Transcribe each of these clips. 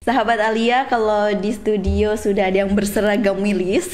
sahabat Alia, kalau di studio sudah ada yang berseragam milis,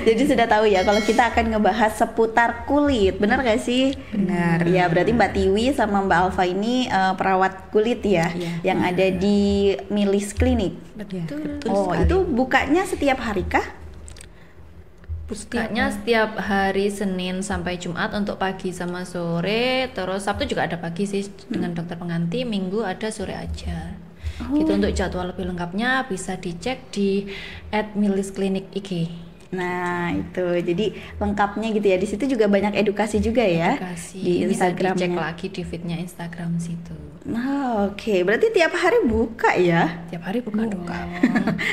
jadi sudah tahu ya kalau kita akan ngebahas seputar kulit, benar gak sih? Benar. Ya, berarti Mbak Tiwi sama Mbak Alfa ini perawat kulit ya, yang ada di Milis Klinik. Betul. Oh, sekali. itu bukanya setiap hari kah? Bukanya setiap hari Senin sampai Jumat untuk pagi sama sore, terus Sabtu juga ada pagi sih dengan dokter pengganti, Minggu ada sore aja. Gitu. Untuk jadwal lebih lengkapnya bisa dicek di @milisklinik IG. Nah, itu jadi lengkapnya gitu ya. Di situ juga banyak edukasi juga ya. Edukasi. Di Bisa dicek Instagramnya. lagi di feednya Instagram situ. Nah, oke. Berarti tiap hari buka ya? Tiap hari buka dong.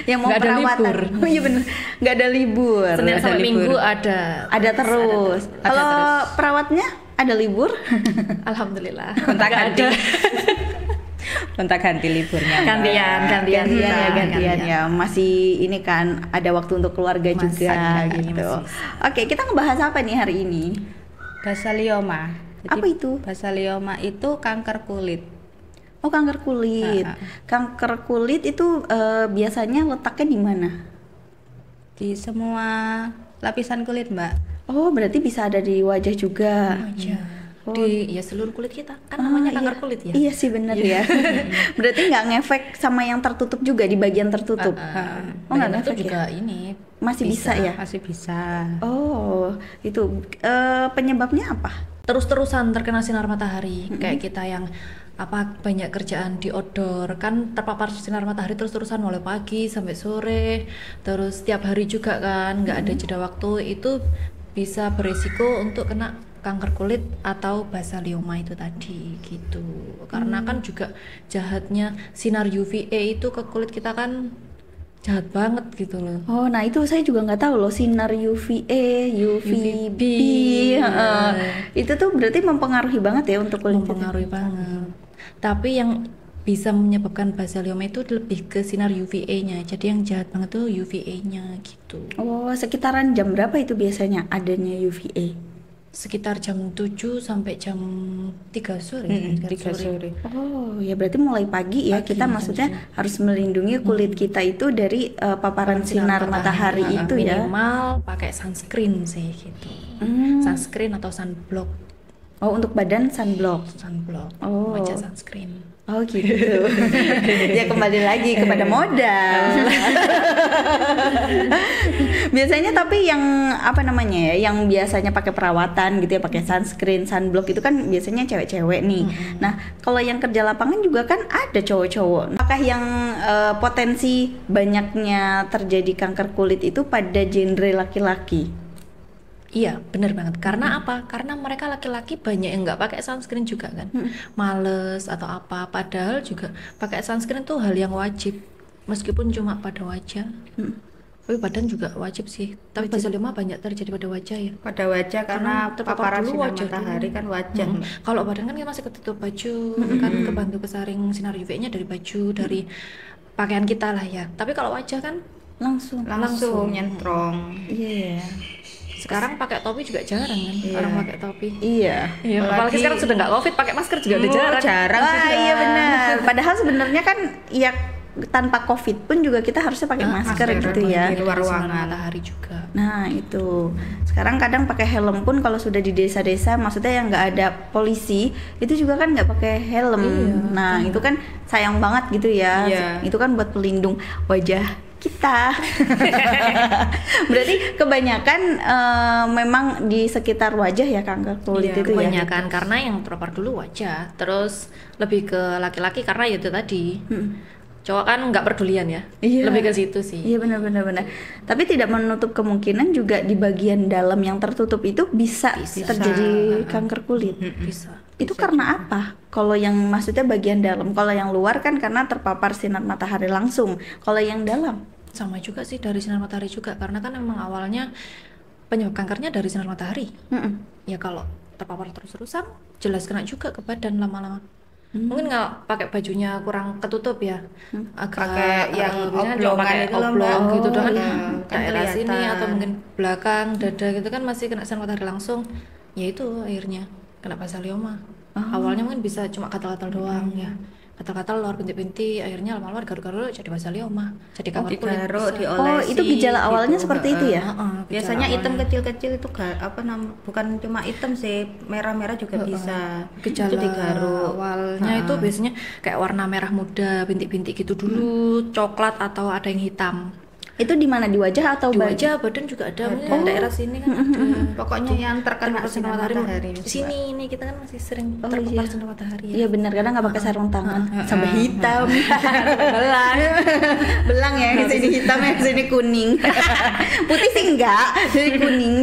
Yang mau Nggak ada perawatan. libur. Oh iya bener. Nggak ada libur. Senin Nggak ada sampai libur. Minggu ada. Ada terus. Kalau perawatnya ada libur? Alhamdulillah. Kontak-ganti. Kontak-ganti liburnya. Mbak. Gantian Gantian ya, kita. gantian ya. Masih ini kan ada waktu untuk keluarga Masih, juga masih gitu. bisa. Oke, kita ngebahas apa nih hari ini? Basalioma. Apa itu? Basalioma itu kanker kulit. Oh, kanker kulit. Kanker kulit itu biasanya letaknya di mana? Di semua lapisan kulit, Mbak. Oh, berarti bisa ada di wajah juga. Oh. Di ya seluruh kulit kita kan namanya kanker iya. kulit ya. Iya sih bener ya. Berarti nggak ngefek sama yang tertutup juga di bagian tertutup. Oh nggak Bagian itu ngefek ya? juga ini Masih bisa ya? Masih bisa. Oh itu penyebabnya apa? terus-terusan terkena sinar matahari. Kayak kita yang banyak kerjaan di outdoor kan terpapar sinar matahari terus-terusan mulai pagi sampai sore, terus setiap hari juga kan nggak ada jeda waktu, itu bisa beresiko untuk kena kanker kulit atau basalioma itu tadi gitu. Karena kan juga jahatnya sinar UVA itu ke kulit kita kan jahat banget gitu loh. Oh, nah itu saya juga nggak tahu loh sinar UVA, UVB. Itu tuh berarti mempengaruhi banget ya untuk kulit kita. Mempengaruhi banget. Tapi yang bisa menyebabkan basalioma itu lebih ke sinar UVA-nya. Jadi yang jahat banget tuh UVA-nya gitu. Oh, sekitaran jam berapa itu biasanya adanya UVA? Sekitar jam 7 sampai jam 3 sore. 3 sore. Oh, ya berarti mulai pagi ya kita maksudnya harus melindungi kulit kita itu dari paparan sinar matahari itu ya. Minimal pakai sunscreen sih gitu. Sunscreen atau sunblock. Oh, untuk badan sunblock. Oh. Wajah sunscreen. Oh gitu. Ya kembali lagi kepada modal. Biasanya tapi yang apa namanya ya, yang biasanya pakai perawatan gitu ya, pakai sunscreen, sunblock itu kan biasanya cewek-cewek nih. Nah, kalau yang kerja lapangan juga kan ada cowok-cowok. Apakah yang potensi banyaknya terjadi kanker kulit itu pada genre laki-laki? Iya, bener banget. Karena apa? Karena mereka laki-laki banyak yang nggak pakai sunscreen juga kan, males atau apa. Padahal juga pakai sunscreen tuh hal yang wajib, meskipun cuma pada wajah. Tapi badan juga wajib sih. Tapi basalioma banyak terjadi pada wajah ya. Pada wajah karena terpapar paparan dulu sinar wajah matahari dulu. kan wajah. Kalau badan kan kita masih ketutup baju, kan kebantu kesaring sinar UV-nya dari baju, dari pakaian kita lah ya. Tapi kalau wajah kan Langsung nyentrong. Iya. sekarang pakai topi juga jarang kan, orang pakai topi. Iya. Apalagi sekarang sudah nggak covid, pakai masker juga udah jarang. Jarang Wah, sudah. iya benar. Padahal sebenarnya kan ya tanpa covid pun juga kita harusnya pakai masker gitu ya. Di luar Sinar ruangan. matahari juga. Nah itu sekarang kadang pakai helm pun kalau sudah di desa-desa, maksudnya yang nggak ada polisi itu juga kan nggak pakai helm. Nah itu kan sayang banget gitu ya. Iya. Itu kan buat pelindung wajah kita. Berarti kebanyakan memang di sekitar wajah ya kanker kulit Iya, itu ya. Kebanyakan karena yang terpapar dulu wajah, terus lebih ke laki-laki karena ya itu tadi. Cowok kan nggak pedulian ya, Iya. lebih ke situ sih. Iya benar-benar. Tapi tidak menutup kemungkinan juga di bagian dalam yang tertutup itu bisa terjadi kanker kulit. Bisa. Itu karena apa? Kalau yang maksudnya bagian dalam, kalau yang luar kan karena terpapar sinar matahari langsung. Kalau yang dalam, Sama juga sih dari sinar matahari juga, karena kan emang awalnya penyebab kankernya dari sinar matahari. Ya kalau terpapar terus-terusan, jelas kena juga ke badan lama-lama. Mungkin nggak pakai bajunya kurang ketutup ya, agak Pakai yang biasanya cuma oblongan pakai itu loh, oblong Mbak. gitu Oh, doang, iya. Kan daerah sini kelihatan. atau mungkin belakang dada gitu kan masih kena sinar matahari langsung, ya itu akhirnya kena basalioma. Awalnya mungkin bisa cuma gatal-gatal doang ya, gatal-gatal lor bintik-bintik, akhirnya lama-lama garuk-garuk jadi basalioma, jadi kanker kulit. Digaruk, bisa. diolesin. itu gejala awalnya gitu. seperti itu ya? Biasanya Gejala hitam awalnya. kecil-kecil itu bukan cuma hitam sih, merah-merah juga bisa. Gejala Itu digaruk. awalnya itu biasanya kayak warna merah muda, bintik-bintik gitu dulu, coklat atau ada yang hitam. Itu di mana, di wajah atau Di badan? wajah, badan juga ada, mungkin daerah sini kan ada. Pokoknya yang terkena sinar matahari. Di sini ini kita kan masih sering Oh, terpapar iya. sinar matahari ya. Iya benar, kadang nggak pakai sarung tangan sampai hitam. Belang ya, di sini hitam ya, di sini kuning. Putih sih enggak, jadi kuning.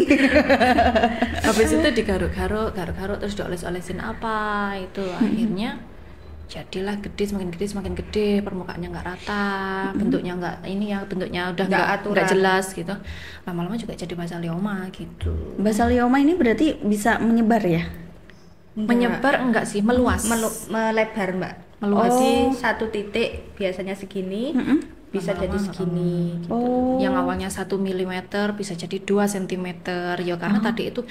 Habis itu digaruk-garuk, terus dioles-olesin apa itu akhirnya jadilah semakin gede, permukaannya nggak rata, bentuknya bentuknya udah nggak jelas gitu. Lama-lama juga jadi basalioma gitu. Basalioma ini berarti bisa menyebar ya? Menyebar enggak sih, meluas. Melebar Mbak. Meluas. Jadi satu titik biasanya segini, bisa jadi segini. Gitu. Oh. Yang awalnya 1 mm bisa jadi 2 cm ya karena tadi itu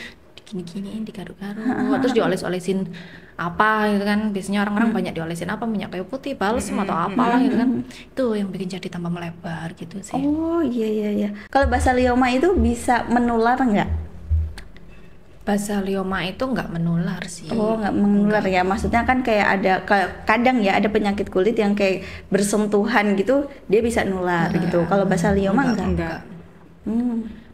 gini-giniin digaruk-garuk terus dioles-olesin apa gitu kan, biasanya orang-orang banyak diolesin apa, minyak kayu putih, balsem atau apalah gitu kan, itu yang bikin jadi tambah melebar gitu sih. Oh iya. Kalau basalioma itu bisa menular nggak? Basalioma itu nggak menular sih. Oh nggak menular ya, maksudnya kan kayak ada kadang ya ada penyakit kulit yang kayak bersentuhan gitu dia bisa nular gitu. Kalau basalioma enggak.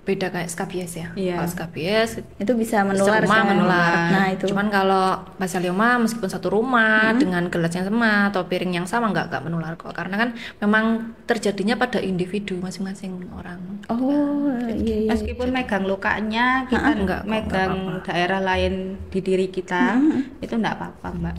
Beda kayak skabies ya. Iya. Kalau skabies Itu bisa menular serumah kan? menular. Nah itu. Cuman kalau basalioma meskipun satu rumah dengan gelas yang sama atau piring yang sama nggak menular kok. Karena kan memang terjadinya pada individu masing-masing orang. Oh iya. Meskipun megang lukanya, kita enggak megang daerah lain di diri kita, itu enggak apa-apa Mbak.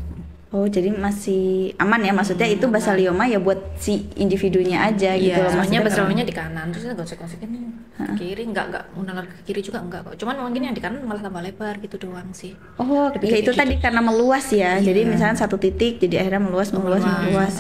Oh jadi masih aman ya, maksudnya itu basalioma ya buat si individunya aja gitu loh. Soalnya maksudnya. basaliomanya di kanan, terus gosok-gosokin nih ke kiri, nggak menular ke kiri juga enggak kok. Cuman mungkin yang di kanan malah tambah lebar gitu doang sih. Oh, ya itu tadi karena meluas ya. Jadi misalnya satu titik jadi akhirnya meluas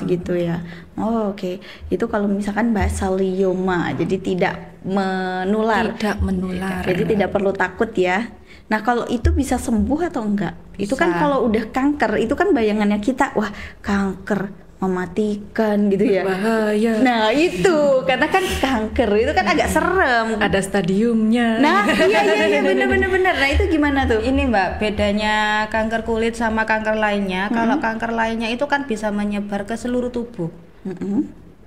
gitu ya. Oh, oke. Itu kalau misalkan basalioma jadi tidak menular. Tidak menular. Jadi tidak perlu takut ya. Nah, kalau itu bisa sembuh atau enggak? Itu kan kalau udah kanker, itu kan bayangannya kita, wah, kanker mematikan gitu ya. Bahaya. Nah, itu karena kan kanker itu kan agak serem. Ada stadiumnya. Nah, iya bener. Nah, itu gimana tuh? Ini Mbak, bedanya kanker kulit sama kanker lainnya. Kalau kanker lainnya itu kan bisa menyebar ke seluruh tubuh.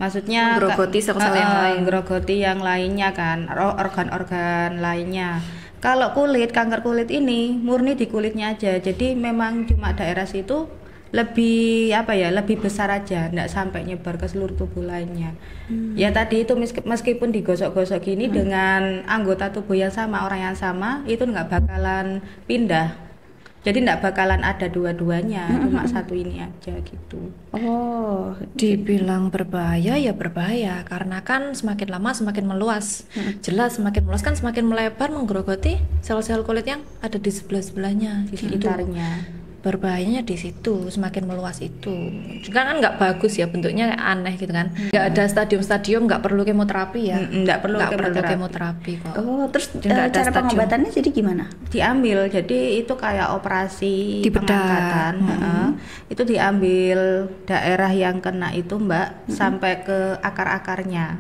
Maksudnya Menggerogoti sel-sel yang lain. menggerogoti yang lainnya kan, organ-organ lainnya. Kalau kanker kulit ini murni di kulitnya aja. Jadi memang cuma daerah situ lebih lebih besar aja, enggak sampai nyebar ke seluruh tubuh lainnya. Ya tadi itu meskipun digosok-gosok gini dengan anggota tubuh yang sama, orang yang sama, itu enggak bakalan pindah. Jadi enggak bakalan ada dua-duanya, cuma satu ini aja gitu. Oh, Dibilang berbahaya ya berbahaya karena kan semakin lama semakin meluas. Jelas semakin meluas kan semakin melebar menggerogoti sel-sel kulit yang ada di sebelah-sebelahnya Di gitu. sekitarnya. Berbahayanya di situ, semakin meluas itu. Juga kan nggak bagus ya, bentuknya aneh gitu kan. Nggak ada stadium-stadium, nggak perlu kemoterapi ya. Nggak perlu kemoterapi kok. Oh, terus Jadi nggak ada cara stadium. pengobatannya jadi gimana? Diambil, jadi itu kayak operasi Di bedah. pengangkatan. Itu diambil daerah yang kena itu Mbak, sampai ke akar-akarnya.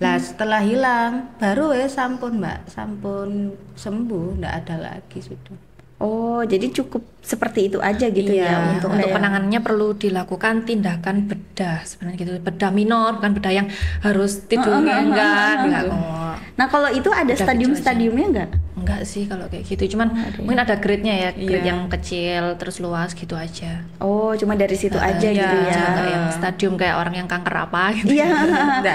Lah setelah hilang baru sampun Mbak, sampun sembuh, nggak ada lagi sudah. Oh, jadi cukup seperti itu aja gitu ya Untuk kayak- penanganannya perlu dilakukan tindakan bedah sebenarnya gitu. Bedah minor, bukan bedah yang harus tidur enggak kok. Nah, kalau itu ada Bedah stadium-stadiumnya enggak? Enggak sih kalau kayak gitu, cuman mungkin ada grade-nya ya, grade yang kecil terus luas gitu aja. Oh, cuma dari situ aja gitu ya. Enggak yang stadium kayak orang yang kanker apa gitu. Iya.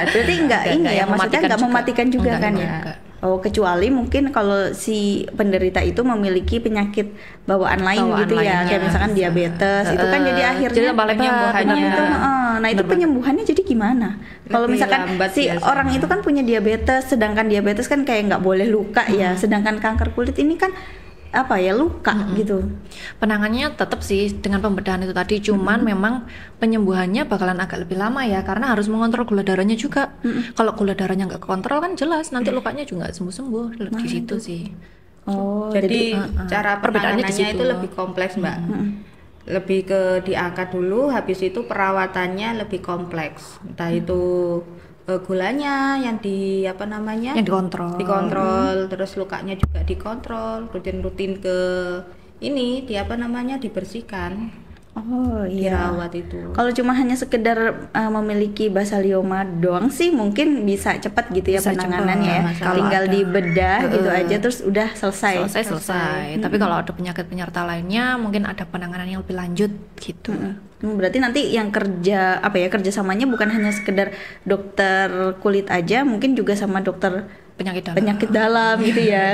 Berarti enggak ini ya, yang maksudnya enggak mematikan juga Enggak, kan ya? enggak. Oh, kecuali mungkin kalau si penderita itu memiliki penyakit bawaan lain gitu ya, lainnya, kayak misalkan bisa. diabetes, itu kan jadi akhirnya jadi tambah lebar, penyembuhannya. itu, nah itu penyembuhannya jadi gimana? Kalau Lebih misalkan lambat si biasanya. orang itu kan punya diabetes, sedangkan diabetes kan kayak nggak boleh luka ya, sedangkan kanker kulit ini kan apa ya, luka gitu. Penanganannya tetap sih dengan pembedahan itu tadi, cuman memang penyembuhannya bakalan agak lebih lama ya karena harus mengontrol gula darahnya juga. Kalau gula darahnya nggak kontrol kan jelas nanti lukanya juga nggak sembuh-sembuh di situ sih. Oh, Jadi cara perbedaannya di penanganannya situ. itu lebih kompleks Mbak. lebih ke diangkat dulu, habis itu perawatannya lebih kompleks, entah itu gulanya yang Yang dikontrol. terus lukanya juga dikontrol, rutin-rutin ke ini dibersihkan, Oh iya. dirawat itu. Kalau cuma hanya sekedar memiliki basalioma doang sih mungkin bisa cepat gitu ya Bisa penanganannya ya. cepat. Kalau Tinggal ada- dibedah gitu aja terus udah selesai. Selesai. Tapi kalau ada penyakit penyerta lainnya mungkin ada penanganan yang lebih lanjut gitu. Berarti nanti yang kerjasamanya bukan hanya sekedar dokter kulit aja, mungkin juga sama dokter Penyakit dalam. penyakit dalam gitu ya.